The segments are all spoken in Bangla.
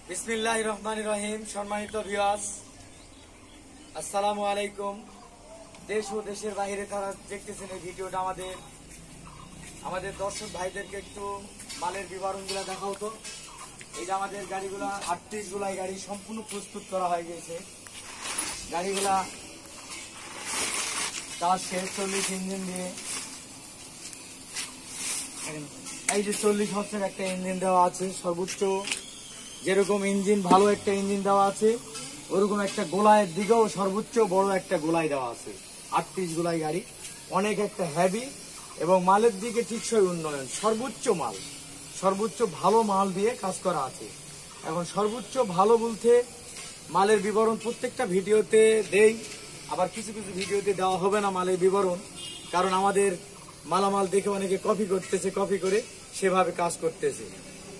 বিসমিল্লাহির রহমানির রহিম। সম্মানিত ভিউয়ার্স, আসসালামু আলাইকুম। দেশ ও দেশের বাইরে তারা দেখতেছেন এই ভিডিওটা, আমাদের দর্শক ভাইদেরকে একটু মালের বিবরণগুলো দেখা হতো। এই যে আমাদের গাড়িগুলা 38 জুলাই গাড়ি সম্পূর্ণ প্রস্তুত করা হয়ে গেছে। গাড়িগুলা কাজ শেষ, 40 ইঞ্জিন দিয়ে, এই যে 40 হর্সের একটা ইঞ্জিন দেওয়া আছে। সর্বোচ্চ যেরকম ইঞ্জিন ভালো একটা ইঞ্জিন দেওয়া আছে, ওরকম একটা গোলায়ের দিকেও সর্বোচ্চ বড় একটা গোলাই দেওয়া আছে। 38 গোলাই গাড়ি, অনেক একটা হেভি এবং মালের দিকে টিকসই উন্নয়ন, সর্বোচ্চ ভালো মাল দিয়ে কাজ করা আছে। এখন সর্বোচ্চ ভালো বলতে মালের বিবরণ প্রত্যেকটা ভিডিওতে দেই, আবার কিছু কিছু ভিডিওতে দেওয়া হবে না মালের বিবরণ, কারণ আমাদের মালামাল দেখে অনেকে কপি করতেছে, কপি করে সেভাবে কাজ করতেছে।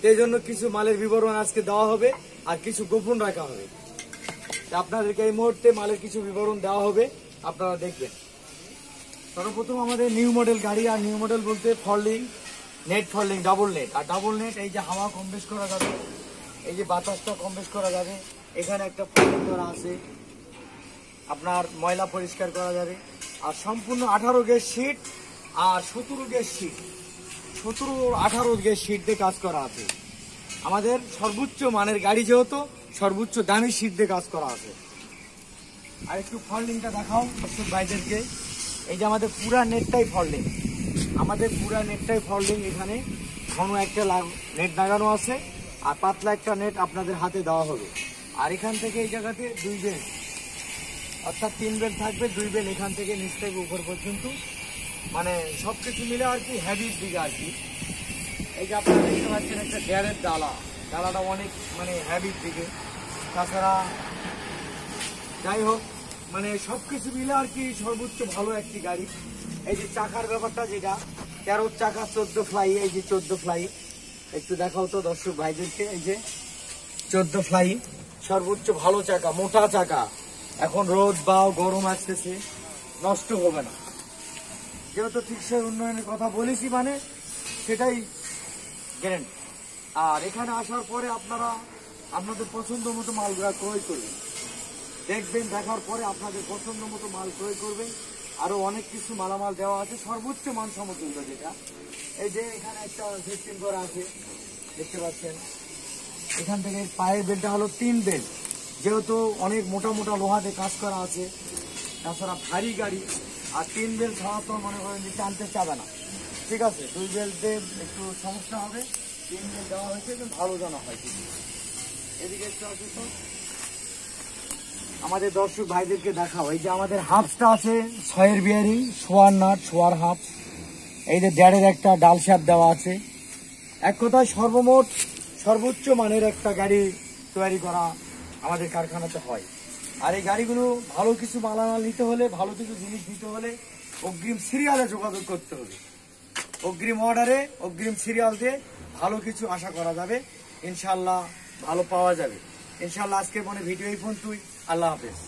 এই জন্য কিছু মালের বিবরণ আজকে দেওয়া হবে আর কিছু গোপন রাখা হবে। আপনাদেরকে এই মুহূর্তে মালের কিছু বিবরণ দেওয়া হবে, আপনারা দেখবেন। সর্বপ্রথম আমাদের নিউ মডেল গাড়ি, আর নিউ মডেল বলতে folding, net folding, double net. আর ডাবল নেট, এই যে হাওয়া কম বেশ করা যাবে, এই যে বাতাসটা কম বেশ করা যাবে, এখানে একটা ফল্ডিং করা আছে, আপনার ময়লা পরিষ্কার করা যাবে। আর সম্পূর্ণ 18 গেজ সিট আর 17 গেজ সিট, 17-18 গেজ সিট দিয়ে কাজ করা আছে। আমাদের সর্বোচ্চ মানের গাড়ি যেহেতু সর্বোচ্চ দামি সিট দিয়ে কাজ করা আছে। আর একটু ফল্ডিংটা দেখাও দর্শক ভাইদেরকে। এই যে আমাদের পুরা নেটটাই ফল্ডিং, এখানে ঘন একটা নেট লাগানো আছে আর পাতলা একটা নেট আপনাদের হাতে দেওয়া হবে। আর এখান থেকে এই জায়গাতে 2 বেল, অর্থাৎ 3 বেল থাকবে, 2 বেল এখান থেকে নিচ থেকে উপর পর্যন্ত, মানে সবকিছু মিলে আর কি হেভির দিকে আর কি। এই যে আপনারা দেখতে পাচ্ছেন একটা গ্যারের ডালাটা অনেক মানে হেভির দিকে। তাছাড়া যাই হোক, মানে সবকিছু মিলে আর কি সর্বোচ্চ ভালো একটি গাড়ি। এই যে চাকার ব্যাপারটা, যেটা 13 চাকা 14 ফ্লাই, এই যে 14 ফ্লাই একটু দেখাও তো দর্শক ভাইদেরকে। এই যে 14 ফ্লাই, সর্বোচ্চ ভালো চাকা, মোটা চাকা। এখন রোদ বা গরম আসতেছে, নষ্ট হবে না, যেহেতু টিকসই উন্নয়নের কথা বলেছি, মানে সেটাই গ্যারেন্টি। আর এখানে আসার পরে আপনারা আপনাদের পছন্দ মতো মালগুলা ক্রয় করবেন, দেখবেন, দেখার পরে আপনাদের পছন্দ মতো মাল ক্রয় করবেন। আরো অনেক কিছু মালামাল দেওয়া আছে, সর্বোচ্চ মানসম্মত যেটা। এই যে এখানে একটা সিস্টেম করা আছে, দেখতে পাচ্ছেন। এখান থেকে পায়ের বেলটা হলো 3 বেল, যেহেতু অনেক মোটা মোটা লোহাতে কাজ করা আছে, তাছাড়া ভারী গাড়ি। আর 3 বেল ছাড়া তো মনে করেন যে টানতে চাবে না, ঠিক আছে। 2 বেলতে একটু সমস্যা হবে, 3 বেল দেওয়া হয়েছে, ভালো জানা হয়। এদিকে একটু আছে তো আমাদের দর্শক ভাইদেরকে দেখাও। এই যে আমাদের হাফসটা আছে 6-এর বিয়ারিং, শোয়ার নাট, শোয়ার হাফ। এই যে 1.5-এর একটা ডাল শ্যাপ দেওয়া আছে। এক কথায় সর্বমোট সর্বোচ্চ মানের একটা গাড়ি তৈরি করা আমাদের কারখানাতে হয়। আর এই গাড়িগুলো ভালো কিছু মালামাল নিতে হলে, ভালো কিছু জিনিস নিতে হলে অগ্রিম সিরিয়ালে যোগাযোগ করতে হবে। অগ্রিম অর্ডারে, অগ্রিম সিরিয়াল দিয়ে ভালো কিছু আশা করা যাবে, ইনশাল্লাহ ভালো পাওয়া যাবে ইনশাল্লাহ। আজকের মনে ভিডিও এই পর্যন্তই। আল্লাহ হাফেজ।